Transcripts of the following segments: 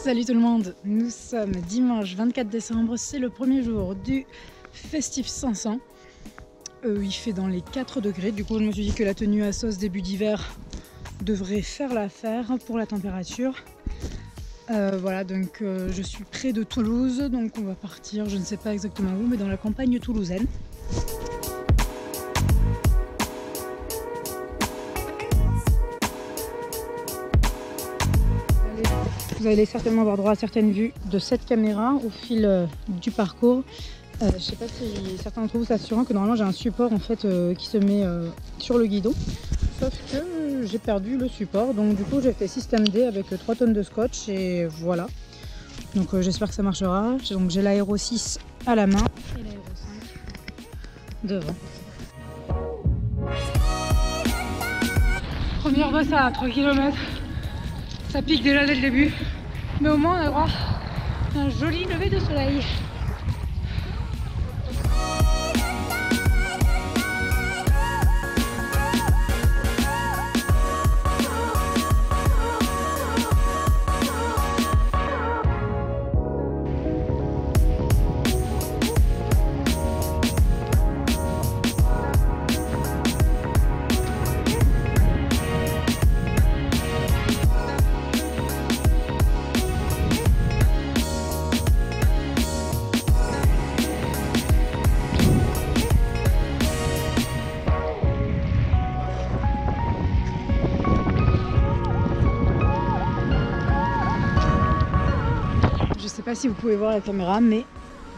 Salut tout le monde, nous sommes dimanche 24 décembre, c'est le premier jour du Festif 500. Il fait dans les 4 degrés, du coup je me suis dit que la tenue à sauce début d'hiver devrait faire l'affaire pour la température. Voilà, donc je suis près de Toulouse, donc on va partir, je ne sais pas exactement où, mais dans la campagne toulousaine. Vous allez certainement avoir droit à certaines vues de cette caméra au fil du parcours. Je ne sais pas si certains d'entre vous s'assurent que normalement j'ai un support en fait qui se met sur le guidon. Sauf que j'ai perdu le support, donc du coup j'ai fait système D avec 3 tonnes de scotch et voilà. Donc j'espère que ça marchera. Donc j'ai l'aéro 6 à la main et l'aéro 5 devant. Première bosse à 3 km. Ça pique déjà dès le début, mais au moins on a droit à un joli lever de soleil. Je sais pas si vous pouvez voir la caméra, mais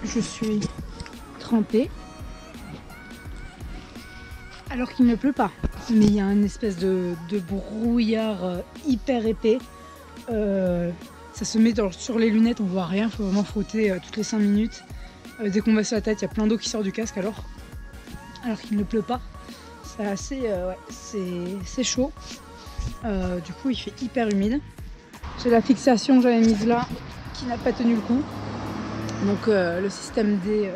je suis trempée alors qu'il ne pleut pas. Mais il y a une espèce de brouillard hyper épais. Ça se met sur les lunettes, on voit rien, il faut vraiment frotter toutes les 5 minutes. Dès qu'on va sur la tête, il y a plein d'eau qui sort du casque alors qu'il ne pleut pas. C'est assez, c'est chaud. Du coup, il fait hyper humide. J'ai la fixation que j'avais mise là, qui n'a pas tenu le coup, donc le système D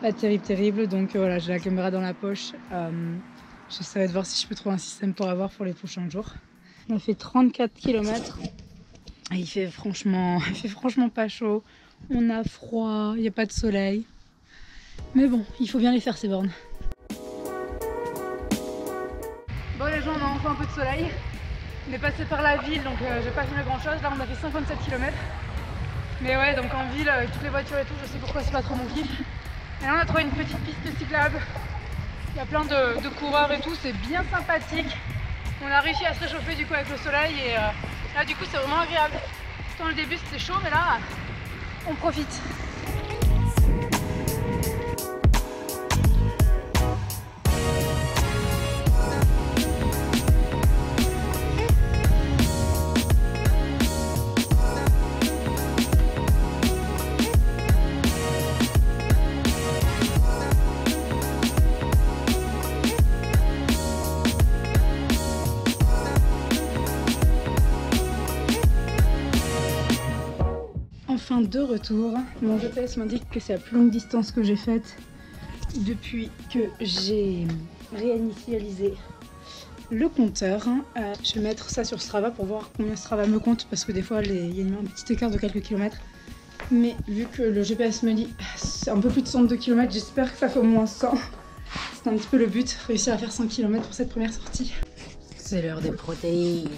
pas terrible, donc voilà, j'ai la caméra dans la poche. J'essaierai de voir si je peux trouver un système pour avoir pour les prochains jours. On a fait 34 km et il fait franchement pas chaud, on a froid, il n'y a pas de soleil, mais bon, il faut bien les faire ces bornes. Bon les gens, on a enfin un peu de soleil. On est passé par la ville, donc j'ai pas filmé grand chose. Là on a fait 57 km. Mais ouais, donc en ville, avec toutes les voitures et tout, je sais pourquoi c'est pas trop mon kiff. Et là on a trouvé une petite piste cyclable. Il y a plein de coureurs et tout, c'est bien sympathique. On a réussi à se réchauffer du coup avec le soleil et là du coup c'est vraiment agréable. Dans le début c'était chaud, mais là on profite. Enfin de retour, mon GPS m'indique que c'est la plus longue distance que j'ai faite depuis que j'ai réinitialisé le compteur. Je vais mettre ça sur Strava pour voir combien Strava me compte, parce que des fois il y a un petit écart de quelques kilomètres. Mais vu que le GPS me dit c'est un peu plus de 102 km, j'espère que ça fait au moins 100. C'est un petit peu le but, réussir à faire 100 km pour cette première sortie. C'est l'heure des protéines.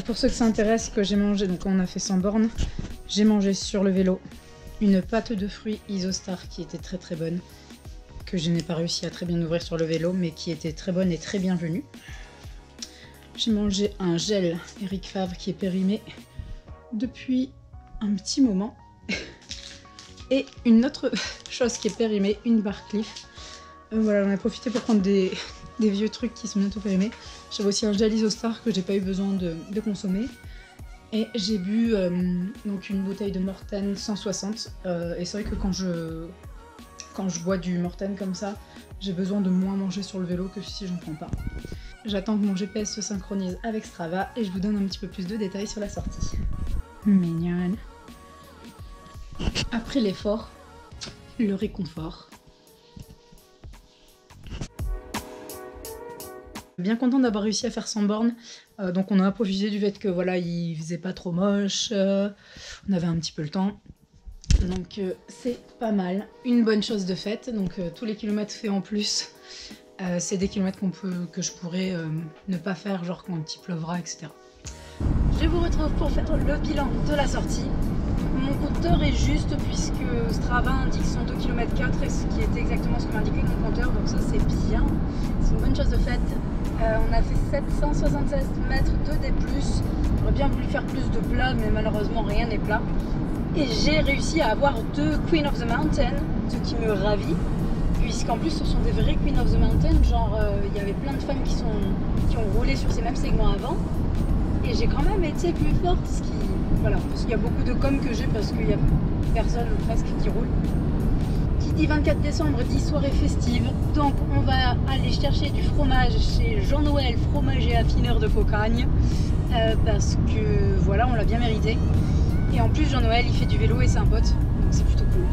Pour ceux que ça intéresse, que j'ai mangé, donc on a fait 100 bornes, j'ai mangé sur le vélo une pâte de fruits Isostar qui était très bonne, que je n'ai pas réussi à très bien ouvrir sur le vélo, mais qui était très bonne et très bienvenue. J'ai mangé un gel Eric Favre qui est périmé depuis un petit moment. Et une autre chose qui est périmée, une barre Cliff. Voilà, j'en ai profité pour prendre des vieux trucs qui sont bientôt périmés. J'avais aussi un gel Isostar que j'ai pas eu besoin de consommer. Et j'ai bu donc une bouteille de Morten 160. Et c'est vrai que quand je bois du Morten comme ça, j'ai besoin de moins manger sur le vélo que si j'en prends pas. J'attends que mon GPS se synchronise avec Strava et je vous donne un petit peu plus de détails sur la sortie. Mignonne. Après l'effort, le réconfort. Bien content d'avoir réussi à faire 100 bornes. Donc on a profité du fait que voilà, il faisait pas trop moche, on avait un petit peu le temps. Donc c'est pas mal, une bonne chose de faite. Donc tous les kilomètres faits en plus, c'est des kilomètres que je pourrais ne pas faire, genre quand il pleuvra, etc. Je vous retrouve pour faire le bilan de la sortie. Mon compteur est juste puisque Strava indique 102 km 4 et ce qui est exactement ce que m'indiquait mon compteur, donc ça c'est bien, c'est une bonne chose de faite. On a fait 776 mètres de D+, j'aurais bien voulu faire plus de plat mais malheureusement rien n'est plat. Et j'ai réussi à avoir 2 Queen of the Mountain, ce qui me ravit, puisqu'en plus ce sont des vrais Queen of the Mountain, genre il y avait plein de femmes qui ont roulé sur ces mêmes segments avant. Et j'ai quand même été plus forte, voilà, parce qu'il y a beaucoup de com que j'ai parce qu'il y a personne presque qui roule. Qui dit 24 décembre dit soirée festive, donc on va aller chercher du fromage chez Jean-Noël, fromager et affineur de Cocagne, parce que voilà, on l'a bien mérité. Et en plus Jean-Noël il fait du vélo et c'est un pote, donc c'est plutôt cool.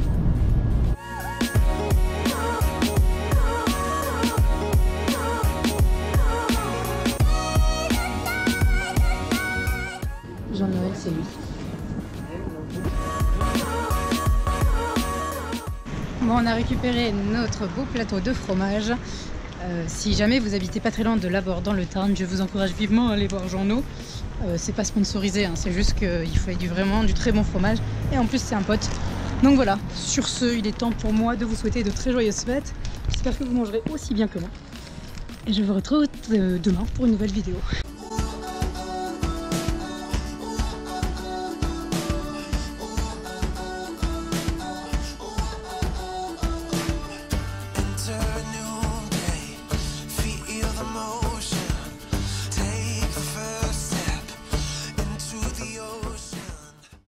Jean-Noël, c'est lui. Bon, on a récupéré notre beau plateau de fromage. Si jamais vous habitez pas très loin de Lavore dans le Tarn, je vous encourage vivement à aller voir Jean-No. C'est pas sponsorisé, hein, c'est juste qu'il faut vraiment du très bon fromage. Et en plus, c'est un pote. Donc voilà, sur ce, il est temps pour moi de vous souhaiter de très joyeuses fêtes. J'espère que vous mangerez aussi bien que moi. Et je vous retrouve demain pour une nouvelle vidéo.